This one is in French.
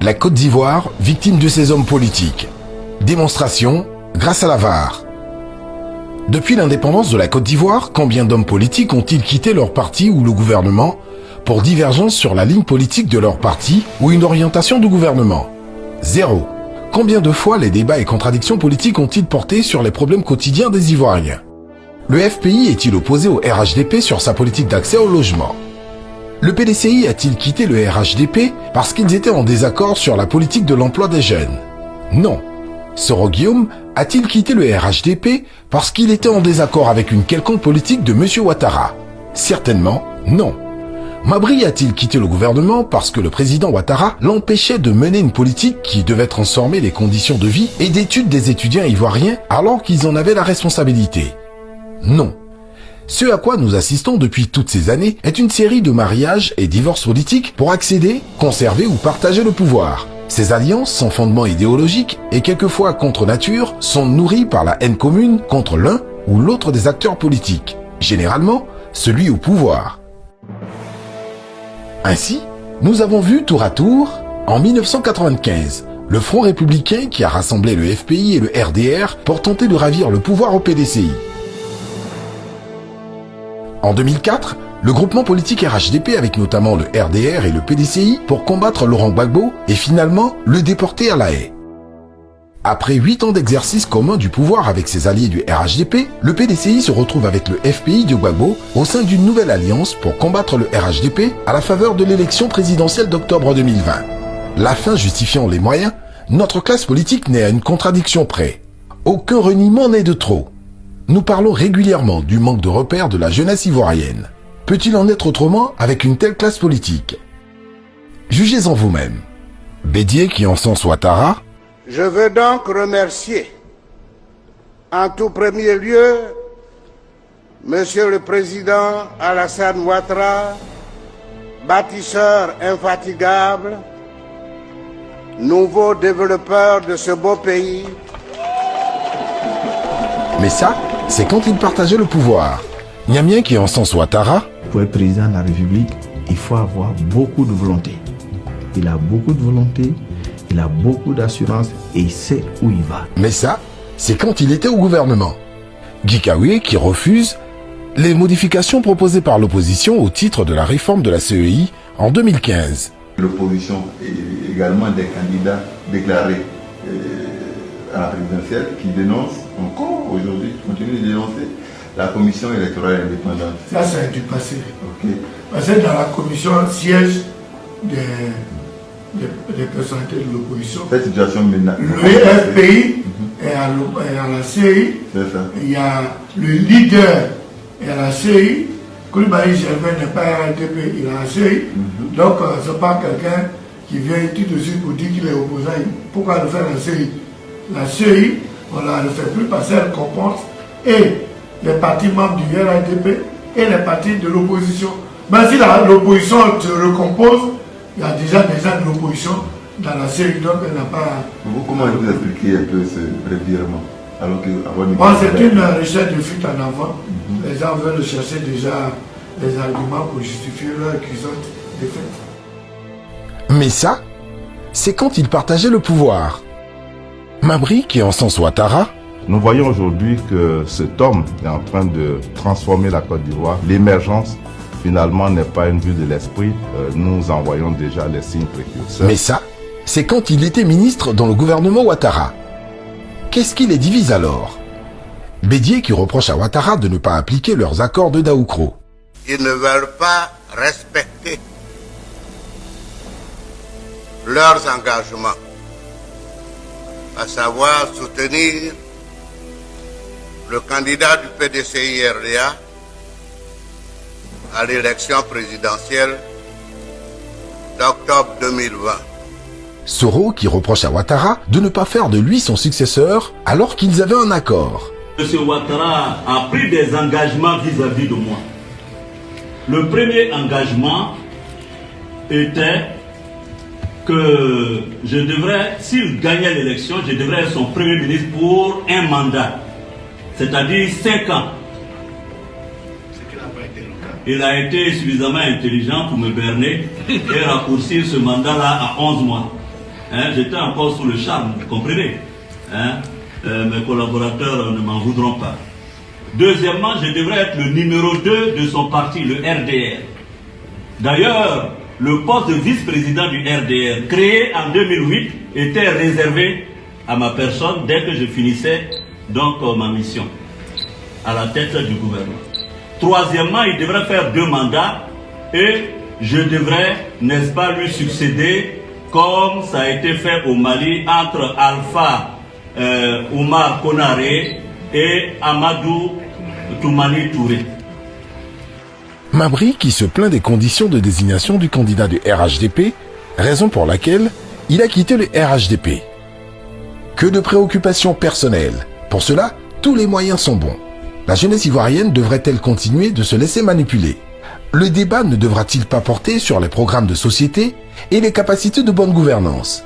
La Côte d'Ivoire, victime de ces hommes politiques. Démonstration, grâce à la VAR. Depuis l'indépendance de la Côte d'Ivoire, combien d'hommes politiques ont-ils quitté leur parti ou le gouvernement pour divergence sur la ligne politique de leur parti ou une orientation du gouvernement? 0. Combien de fois les débats et contradictions politiques ont-ils porté sur les problèmes quotidiens des Ivoiriens? Le FPI est-il opposé au RHDP sur sa politique d'accès au logement? Le PDCI a-t-il quitté le RHDP parce qu'ils étaient en désaccord sur la politique de l'emploi des jeunes? Non. Soro Guillaume a-t-il quitté le RHDP parce qu'il était en désaccord avec une quelconque politique de M. Ouattara? Certainement non. Mabry a-t-il quitté le gouvernement parce que le président Ouattara l'empêchait de mener une politique qui devait transformer les conditions de vie et d'études des étudiants ivoiriens alors qu'ils en avaient la responsabilité? Non. Ce à quoi nous assistons depuis toutes ces années est une série de mariages et divorces politiques pour accéder, conserver ou partager le pouvoir. Ces alliances sans fondement idéologique et quelquefois contre nature sont nourries par la haine commune contre l'un ou l'autre des acteurs politiques, généralement celui au pouvoir. Ainsi, nous avons vu tour à tour, en 1995, le Front républicain qui a rassemblé le FPI et le RDR pour tenter de ravir le pouvoir au PDCI. En 2004, le groupement politique RHDP avec notamment le RDR et le PDCI pour combattre Laurent Gbagbo et finalement le déporter à La Haye. Après 8 ans d'exercice commun du pouvoir avec ses alliés du RHDP, le PDCI se retrouve avec le FPI de Gbagbo au sein d'une nouvelle alliance pour combattre le RHDP à la faveur de l'élection présidentielle d'octobre 2020. La fin justifiant les moyens, notre classe politique n'est à une contradiction près. Aucun reniement n'est de trop. Nous parlons régulièrement du manque de repères de la jeunesse ivoirienne. Peut-il en être autrement avec une telle classe politique? Jugez-en vous-même. Bédié qui encense Ouattara. Je veux donc remercier en tout premier lieu Monsieur le Président Alassane Ouattara, bâtisseur infatigable, nouveau développeur de ce beau pays. Mais ça, c'est quand il partageait le pouvoir. Niamien qui encense Ouattara. Pour être président de la République, il faut avoir beaucoup de volonté. Il a beaucoup de volonté, il a beaucoup d'assurance et il sait où il va. Mais ça, c'est quand il était au gouvernement. Guy Kaoué qui refuse les modifications proposées par l'opposition au titre de la réforme de la CEI en 2015. L'opposition et également des candidats déclarés à la présidentielle qui dénoncent encore aujourd'hui, qui continuent de dénoncer la commission électorale indépendante. Ça, c'est du passé. Okay. Parce que dans la commission siège des personnalités de l'opposition. Cette situation maintenant. Le FPI est à la CI. C'est ça. Il y a le leader est à la CI. Koulibaly Germain n'est pas à RDP, il est à la CI. Donc, ce n'est pas quelqu'un qui vient tout de suite pour dire qu'il est opposant. Pourquoi le faire la CI? La CI, on ne le fait plus parce qu'elle comporte et les partis membres du RDP et les partis de l'opposition. Mais si l'opposition se recompose, il y a déjà des gens de l'opposition dans la série, donc elle n'a pas... Comment vous expliquez un peu ce revirement alors que c'est une recherche de fuite en avant. Les gens veulent chercher déjà les arguments pour justifier leur accusation de fait. Mais ça, c'est quand il partageait le pouvoir. Mabry qui encense Ouattara. Nous voyons aujourd'hui que cet homme est en train de transformer la Côte d'Ivoire. L'émergence, finalement, n'est pas une vue de l'esprit. Nous en voyons déjà les signes précurseurs. Mais ça, c'est quand il était ministre dans le gouvernement Ouattara. Qu'est-ce qui les divise alors? Bédié qui reproche à Ouattara de ne pas appliquer leurs accords de Daoukro. Ils ne veulent pas respecter leurs engagements, à savoir soutenir le candidat du PDCI-RDA à l'élection présidentielle d'octobre 2020. Soro qui reproche à Ouattara de ne pas faire de lui son successeur alors qu'ils avaient un accord. M. Ouattara a pris des engagements vis-à-vis de moi. Le premier engagement était que je devrais, s'il gagnait l'élection, je devrais être son premier ministre pour un mandat, c'est-à-dire 5 ans. Il a été suffisamment intelligent pour me berner et raccourcir ce mandat-là à 11 mois. Hein, j'étais encore sous le charme, vous comprenez. Hein, mes collaborateurs ne m'en voudront pas. Deuxièmement, je devrais être le numéro 2 de son parti, le RDR. D'ailleurs, le poste de vice-président du RDR, créé en 2008, était réservé à ma personne dès que je finissais donc ma mission à la tête du gouvernement. Troisièmement, il devrait faire 2 mandats et je devrais, n'est-ce pas, lui succéder comme ça a été fait au Mali entre Alpha Oumar Konaré et Amadou Toumani Touré. Mabry qui se plaint des conditions de désignation du candidat du RHDP, raison pour laquelle il a quitté le RHDP. Que de préoccupations personnelles. Pour cela, tous les moyens sont bons. La jeunesse ivoirienne devrait-elle continuer de se laisser manipuler? Le débat ne devra-t-il pas porter sur les programmes de société et les capacités de bonne gouvernance?